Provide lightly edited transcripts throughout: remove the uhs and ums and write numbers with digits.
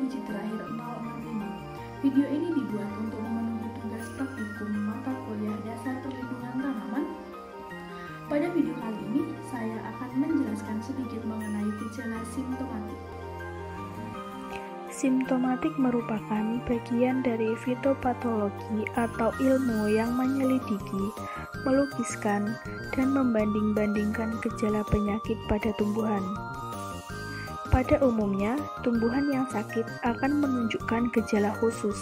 uji terakhir 065. Video ini dibuat untuk memenuhi tugas praktikum mata kuliah dasar perlindungan tanaman. Pada video kali ini, saya akan menjelaskan sedikit mengenai gejala simptomatik. Simptomatik merupakan bagian dari fitopatologi atau ilmu yang menyelidiki, melukiskan, dan membanding-bandingkan gejala penyakit pada tumbuhan. Pada umumnya, tumbuhan yang sakit akan menunjukkan gejala khusus.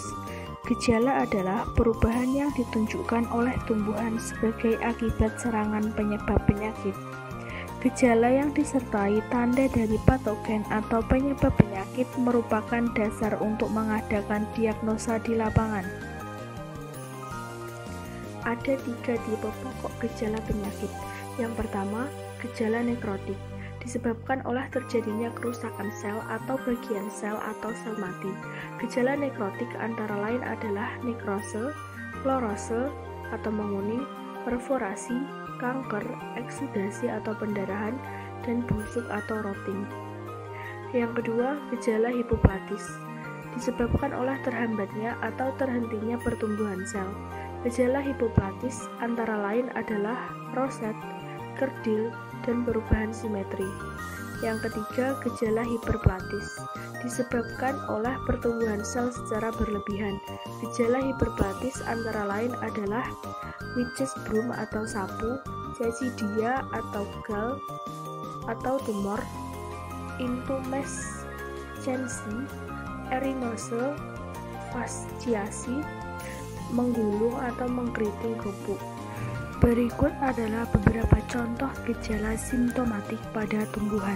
Gejala adalah perubahan yang ditunjukkan oleh tumbuhan sebagai akibat serangan penyebab penyakit. Gejala yang disertai tanda dari patogen atau penyebab penyakit merupakan dasar untuk mengadakan diagnosa di lapangan. Ada 3 tipe pokok gejala penyakit. Yang pertama, gejala nekrotik, disebabkan oleh terjadinya kerusakan sel atau bagian sel atau sel mati. Gejala nekrotik antara lain adalah nekrose, klorose atau menguning, perforasi, kanker, eksudasi atau pendarahan, dan busuk atau rotting. Yang kedua, gejala hipoplatis, disebabkan oleh terhambatnya atau terhentinya pertumbuhan sel. Gejala hipoplatis antara lain adalah roset, kerdil, dan perubahan simetri. Yang ketiga, gejala hiperplatis, disebabkan oleh pertumbuhan sel secara berlebihan. Gejala hiperplatis antara lain adalah witch's broom atau sapu, cecidia atau gal atau tumor, intumescensi, erinose, fasciasi, menggulung atau mengkeriting kerupuk. Berikut adalah beberapa contoh gejala simptomatik pada tumbuhan.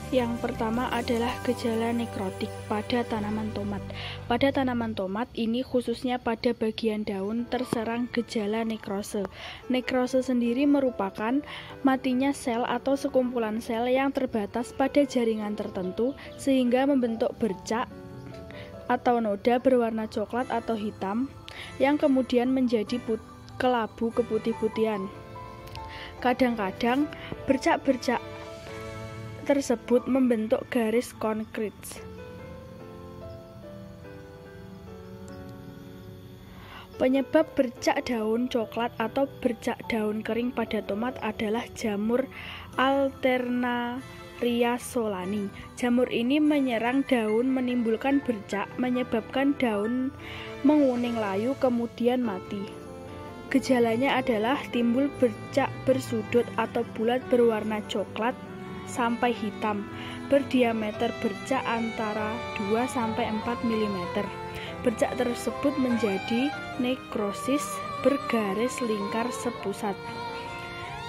Yang pertama adalah gejala nekrotik pada tanaman tomat. Pada tanaman tomat ini khususnya pada bagian daun terserang gejala nekrose. Nekrose sendiri merupakan matinya sel atau sekumpulan sel yang terbatas pada jaringan tertentu sehingga membentuk bercak atau noda berwarna coklat atau hitam yang kemudian menjadi kelabu keputih-putihan. Kadang-kadang bercak-bercak tersebut membentuk garis konkret. Penyebab bercak daun coklat atau bercak daun kering pada tomat adalah jamur Alternaria solani. Jamur ini menyerang daun, menimbulkan bercak, menyebabkan daun menguning layu kemudian mati. Gejalanya adalah timbul bercak bersudut atau bulat berwarna coklat sampai hitam, berdiameter bercak antara 2-4 mm. Bercak tersebut menjadi nekrosis bergaris lingkar sepusat.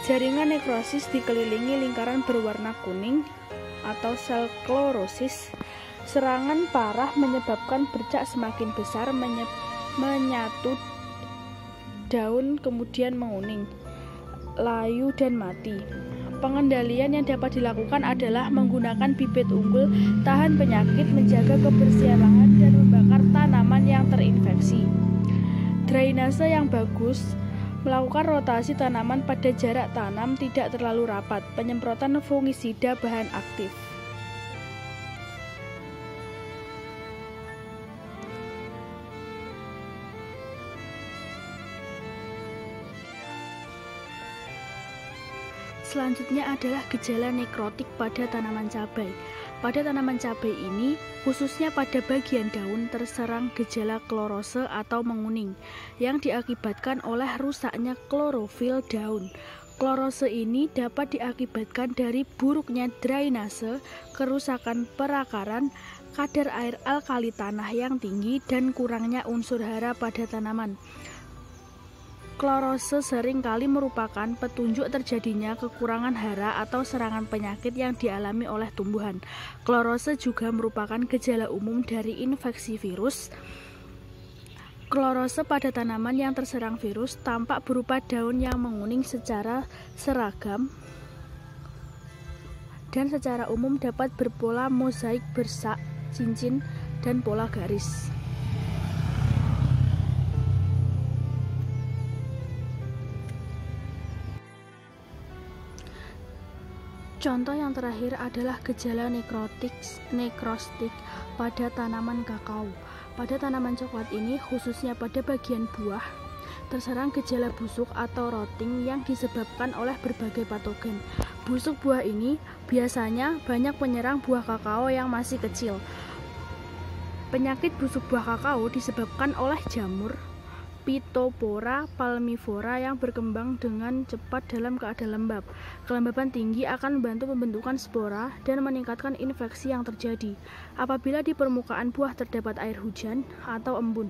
Jaringan nekrosis dikelilingi lingkaran berwarna kuning atau sel klorosis. Serangan parah menyebabkan bercak semakin besar, menyatu daun kemudian menguning, layu dan mati. Pengendalian yang dapat dilakukan adalah menggunakan bibit unggul, tahan penyakit, menjaga kebersihan lahan, dan membakar tanaman yang terinfeksi. Drainase yang bagus, melakukan rotasi tanaman pada jarak tanam tidak terlalu rapat, penyemprotan fungisida bahan aktif. Selanjutnya adalah gejala nekrotik pada tanaman cabai. Pada tanaman cabai ini, khususnya pada bagian daun terserang gejala klorose atau menguning yang diakibatkan oleh rusaknya klorofil daun. Klorose ini dapat diakibatkan dari buruknya drainase, kerusakan perakaran, kadar air alkali tanah yang tinggi, dan kurangnya unsur hara pada tanaman. Klorose seringkali merupakan petunjuk terjadinya kekurangan hara atau serangan penyakit yang dialami oleh tumbuhan. Klorose juga merupakan gejala umum dari infeksi virus. Klorose pada tanaman yang terserang virus tampak berupa daun yang menguning secara seragam dan secara umum dapat berpola mozaik bersak, cincin, dan pola garis. Contoh yang terakhir adalah gejala nekrostik pada tanaman kakao. Pada tanaman coklat ini, khususnya pada bagian buah, terserang gejala busuk atau rotting yang disebabkan oleh berbagai patogen. Busuk buah ini biasanya banyak menyerang buah kakao yang masih kecil. Penyakit busuk buah kakao disebabkan oleh jamur Phytophthora palmivora yang berkembang dengan cepat dalam keadaan lembab. Kelembaban tinggi akan membantu pembentukan spora dan meningkatkan infeksi yang terjadi apabila di permukaan buah terdapat air hujan atau embun.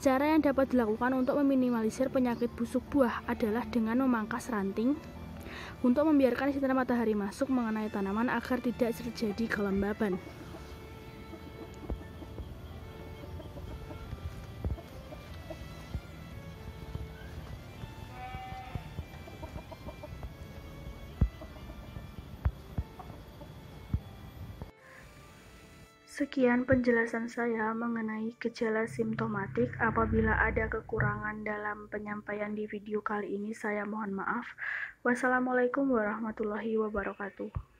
Cara yang dapat dilakukan untuk meminimalisir penyakit busuk buah adalah dengan memangkas ranting untuk membiarkan sinar matahari masuk mengenai tanaman agar tidak terjadi kelembaban. Sekian penjelasan saya mengenai gejala simptomatik. Apabila ada kekurangan dalam penyampaian di video kali ini, saya mohon maaf. Wassalamualaikum warahmatullahi wabarakatuh.